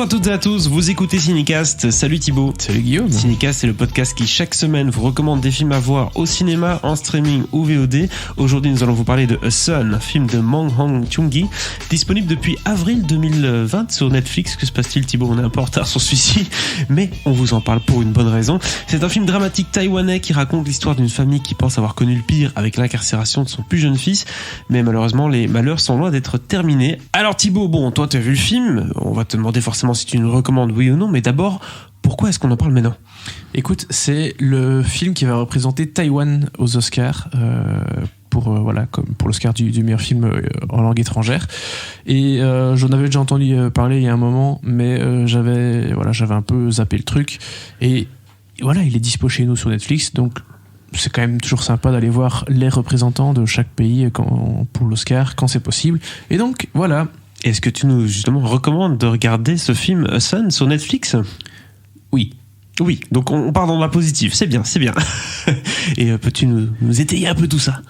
à toutes et à tous, vous écoutez Cinécast. Salut Thibaut. Salut Guillaume. Cinécast, c'est le podcast qui chaque semaine vous recommande des films à voir au cinéma, en streaming ou VOD. Aujourd'hui, nous allons vous parler de A Son, un film de Mang Hong-Chung-gi, disponible depuis avril 2020 sur Netflix. Que se passe-t-il Thibaut? On est un peu en retard sur celui-ci, mais on vous en parle pour une bonne raison. C'est un film dramatique taïwanais qui raconte l'histoire d'une famille qui pense avoir connu le pire avec l'incarcération de son plus jeune fils, mais malheureusement les malheurs sont loin d'être terminés. Alors Thibaut, bon, toi tu as vu le film, on va te demander forcément si tu nous recommandes oui ou non, mais d'abord, pourquoi est-ce qu'on en parle maintenant? Écoute, c'est le film qui va représenter Taïwan aux Oscars pour l'Oscar du meilleur film en langue étrangère. Et j'en avais déjà entendu parler il y a un moment, mais j'avais un peu zappé le truc. Et voilà, il est dispo chez nous sur Netflix, donc c'est quand même toujours sympa d'aller voir les représentants de chaque pays pour l'Oscar quand c'est possible. Et donc voilà. Est-ce que tu nous justement recommandes de regarder ce film A Son sur Netflix? Oui. Oui, donc on part dans la positive, c'est bien. Et peux-tu nous étayer un peu tout ça?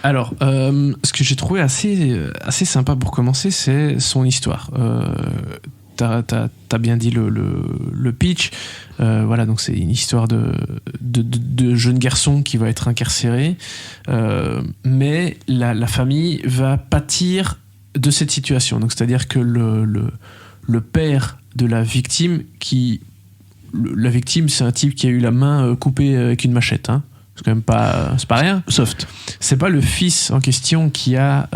Alors, ce que j'ai trouvé assez sympa pour commencer, c'est son histoire. T'as bien dit le pitch. Voilà, donc c'est une histoire de jeune garçon qui va être incarcéré, mais la famille va pâtir de cette situation. Donc c'est-à-dire que le père de la victime la victime, c'est un type qui a eu la main coupée avec une machette, hein. C'est quand même c'est pas rien. Soft. C'est pas le fils en question qui a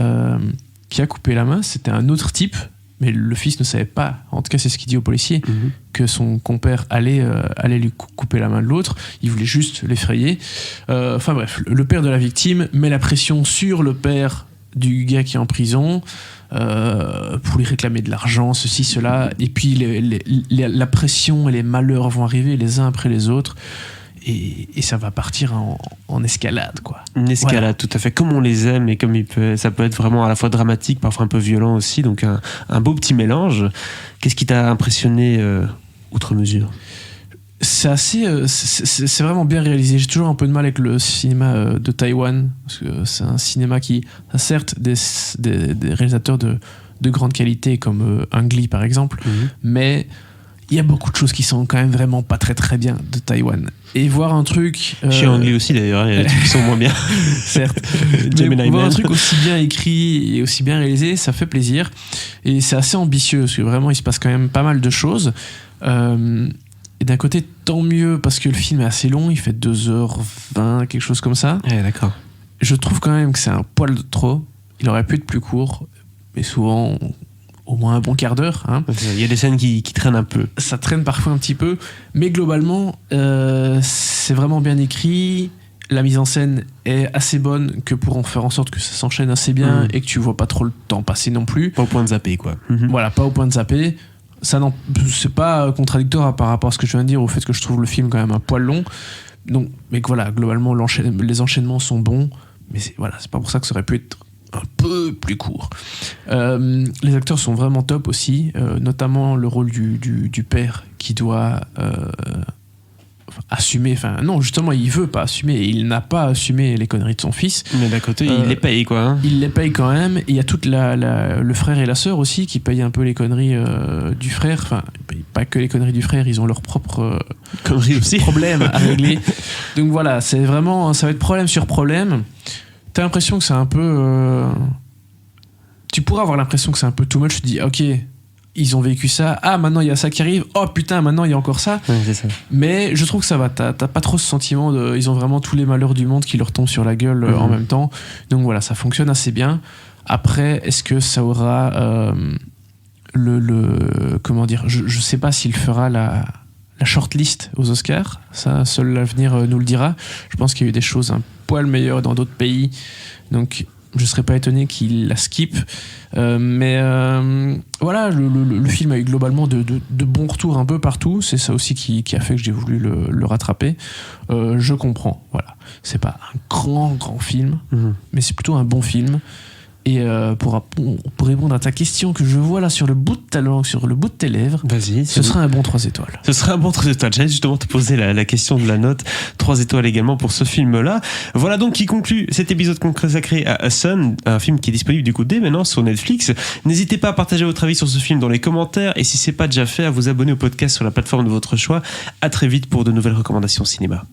coupé la main, c'était un autre type, mais le fils ne savait pas, en tout cas c'est ce qu'il dit au policier, que son compère allait lui couper la main de l'autre. Il voulait juste l'effrayer. Enfin bref, le père de la victime met la pression sur le père du gars qui est en prison pour lui réclamer de l'argent, ceci, cela, et puis la pression et les malheurs vont arriver les uns après les autres, et ça va partir en escalade, quoi. Une escalade, voilà. Tout à fait, comme on les aime, et comme ça peut être vraiment à la fois dramatique, parfois un peu violent aussi, donc un beau petit mélange. Qu'est-ce qui t'a impressionné outre mesure? C'est vraiment bien réalisé. J'ai toujours un peu de mal avec le cinéma de Taïwan, parce que c'est un cinéma qui a certes des réalisateurs de grande qualité comme Ang Lee par exemple, mais il y a beaucoup de choses qui sont quand même vraiment pas très très bien de Taïwan. Et voir un truc... Chez Ang Lee aussi d'ailleurs, il y a des trucs qui sont moins bien. Certes. Mais voir un truc aussi bien écrit et aussi bien réalisé, ça fait plaisir. Et c'est assez ambitieux, parce que vraiment il se passe quand même pas mal de choses. Et d'un côté, tant mieux, parce que le film est assez long, il fait 2h20, quelque chose comme ça. Ouais, d'accord. Je trouve quand même que c'est un poil de trop. Il aurait pu être plus court, mais souvent au moins un bon quart d'heure. Hein. Il y a des scènes qui traînent un peu. Ça traîne parfois un petit peu, mais globalement, c'est vraiment bien écrit. La mise en scène est assez bonne que pour en faire en sorte que ça s'enchaîne assez bien et que tu vois pas trop le temps passer non plus. Pas au point de zapper, quoi. Voilà, pas au point de zapper. C'est pas contradictoire par rapport à ce que je viens de dire, au fait que je trouve le film quand même un poil long. Donc, mais que voilà, globalement, les enchaînements sont bons, mais c'est pas pour ça que ça aurait pu être un peu plus court. Les acteurs sont vraiment top aussi, notamment le rôle du père qui doit assumer, non justement il veut pas assumer, et il n'a pas assumé les conneries de son fils, mais d'un côté il les paye, quoi, hein. Il les paye quand même, et il y a toute le frère et la sœur aussi qui payent un peu les conneries du frère, enfin pas que les conneries du frère, ils ont leurs propres problèmes à régler. Donc voilà, c'est vraiment, ça va être problème sur problème. T'as l'impression que c'est un peu tu pourras avoir l'impression que c'est un peu too much. Tu dis ok, ils ont vécu ça, maintenant il y a ça qui arrive, oh putain maintenant il y a encore ça. Ouais, c'est ça. Mais je trouve que ça va, t'as pas trop ce sentiment ils ont vraiment tous les malheurs du monde qui leur tombent sur la gueule en même temps, donc voilà, ça fonctionne assez bien. Après, est-ce que ça aura comment dire, je sais pas s'il fera la shortlist aux Oscars, ça seul l'avenir nous le dira. Je pense qu'il y a eu des choses un poil meilleures dans d'autres pays, donc je serais pas étonné qu'il la skip, mais voilà, le film a eu globalement de bons retours un peu partout. C'est ça aussi qui a fait que j'ai voulu le rattraper. Je comprends, voilà, c'est pas un grand film, mais c'est plutôt un bon film. Et pour répondre à ta question que je vois là sur le bout de ta langue, sur le bout de tes lèvres, Vas-y. ce serait un bon 3 étoiles. Ce serait un bon 3 étoiles. J'allais justement te poser la question de la note. 3 étoiles également pour ce film-là. Voilà donc qui conclut cet épisode consacré à A Son, un film qui est disponible du coup dès maintenant sur Netflix. N'hésitez pas à partager votre avis sur ce film dans les commentaires et si c'est pas déjà fait, à vous abonner au podcast sur la plateforme de votre choix. À très vite pour de nouvelles recommandations cinéma.